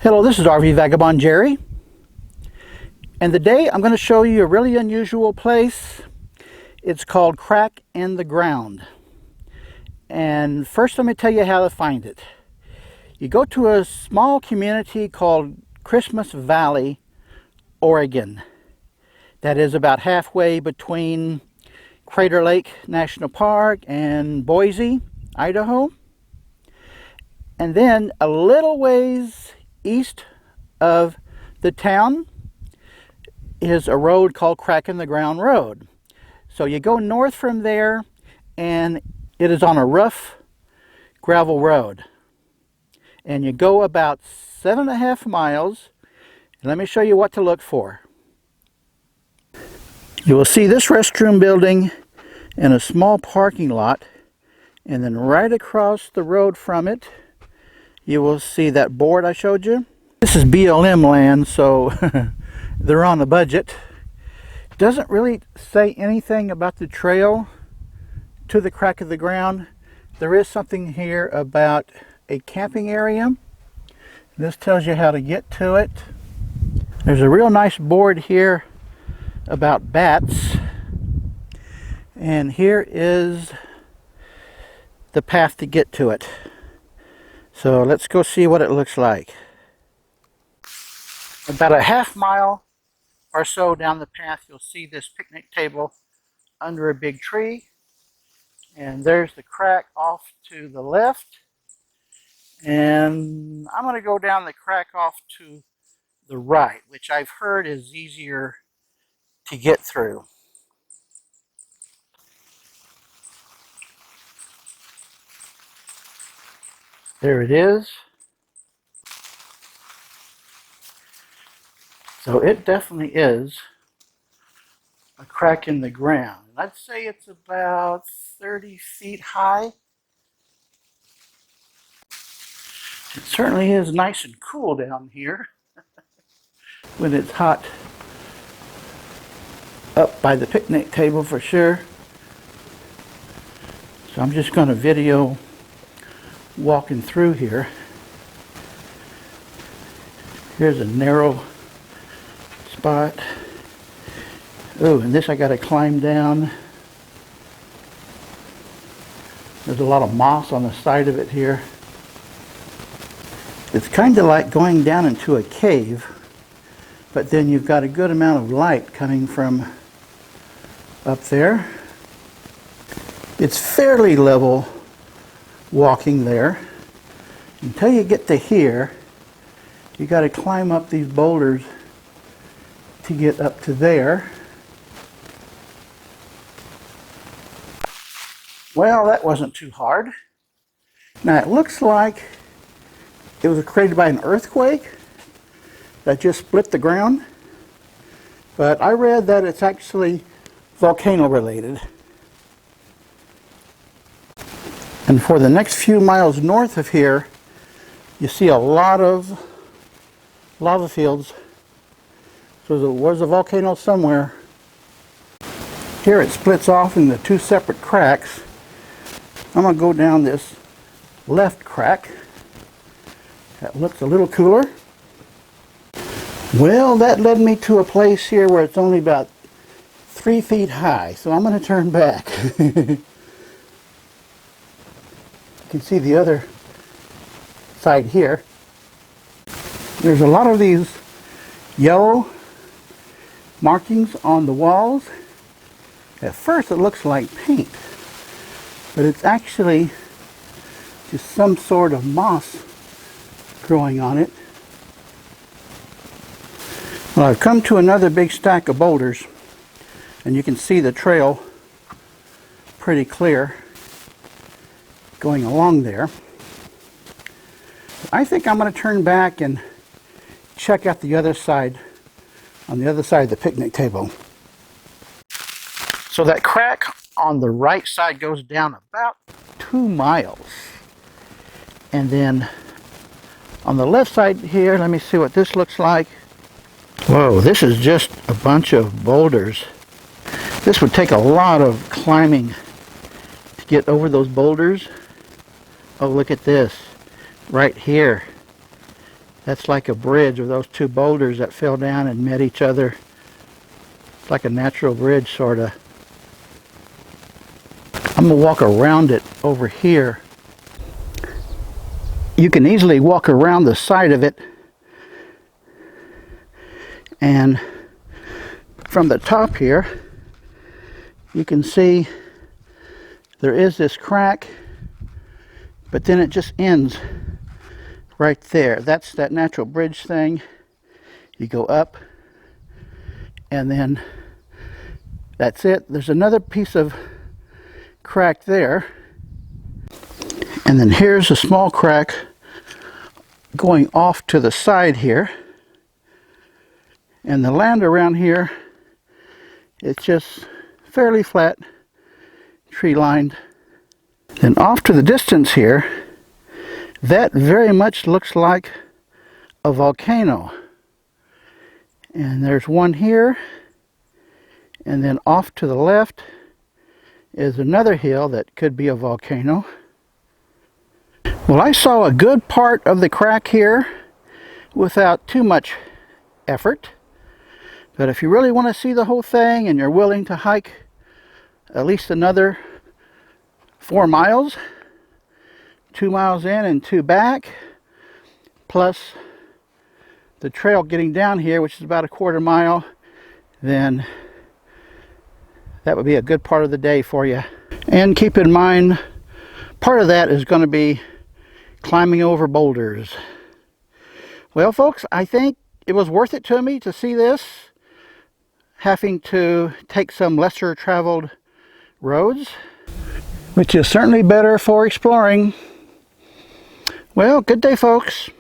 Hello, this is RV Vagabond Jerry, and today I'm going to show you a really unusual place. It's called Crack in the Ground. And first let me tell you how to find it. You go to a small community called Christmas Valley, Oregon. That is about halfway between Crater Lake National Park and Boise, Idaho. And then a little ways east of the town is a road called Crack in the Ground Road. So you go north from there and it is on a rough gravel road. And you go about 7.5 miles. And let me show you what to look for. You will see this restroom building and a small parking lot. And then right across the road from it, you will see that board I showed you. This is BLM land, so they're on a budget. Doesn't really say anything about the trail to the Crack of the Ground. There is something here about a camping area. This tells you how to get to it. There's a real nice board here about bats. And here is the path to get to it. So let's go see what it looks like. About a half mile or so down the path, you'll see this picnic table under a big tree. And there's the crack off to the left. And I'm going to go down the crack off to the right, which I've heard is easier to get through. There it is. So it definitely is a crack in the ground. I'd say it's about 30 feet high. It certainly is nice and cool down here when it's hot up by the picnic table for sure. So I'm just going to video walking through here. Here's a narrow spot. Oh, and this I got to climb down. There's a lot of moss on the side of it here. It's kind of like going down into a cave, but then you've got a good amount of light coming from up there. It's fairly level walking there. Until you get to here, you got to climb up these boulders to get up to there. Well, that wasn't too hard. Now it looks like it was created by an earthquake that just split the ground, but I read that it's actually volcano related. And for the next few miles north of here, you see a lot of lava fields. So there was a volcano somewhere. Here it splits off into two separate cracks. I'm going to go down this left crack. That looks a little cooler. Well, that led me to a place here where it's only about 3 feet high. So I'm going to turn back. You can see the other side here. There's a lot of these yellow markings on the walls. At first it looks like paint, but it's actually just some sort of moss growing on it. Well, I've come to another big stack of boulders, and you can see the trail pretty clear going along there. I think I'm going to turn back and check out the other side, on the other side of the picnic table. So that crack on the right side goes down about 2 miles. And then on the left side here, let me see what this looks like. Whoa, this is just a bunch of boulders. This would take a lot of climbing to get over those boulders. Oh, look at this right here. That's like a bridge with those two boulders that fell down and met each other. It's like a natural bridge, sort of. I'm going to walk around it over here. You can easily walk around the side of it, and from the top here you can see there is this crack, but then it just ends right there. That's that natural bridge thing. You go up and then that's it. There's another piece of crack there, and then here's a small crack going off to the side here, and the land around here, it's just fairly flat, tree lined. Then off to the distance here, that very much looks like a volcano, and there's one here, and then off to the left is another hill that could be a volcano. Well, I saw a good part of the crack here without too much effort. But if you really want to see the whole thing and you're willing to hike at least another 4 miles, 2 miles in and 2 back, plus the trail getting down here, which is about a 1/4 mile, then that would be a good part of the day for you. And keep in mind, part of that is going to be climbing over boulders. Well, folks, I think it was worth it to me to see this, having to take some lesser traveled roads, which is certainly better for exploring. Well, good day, folks.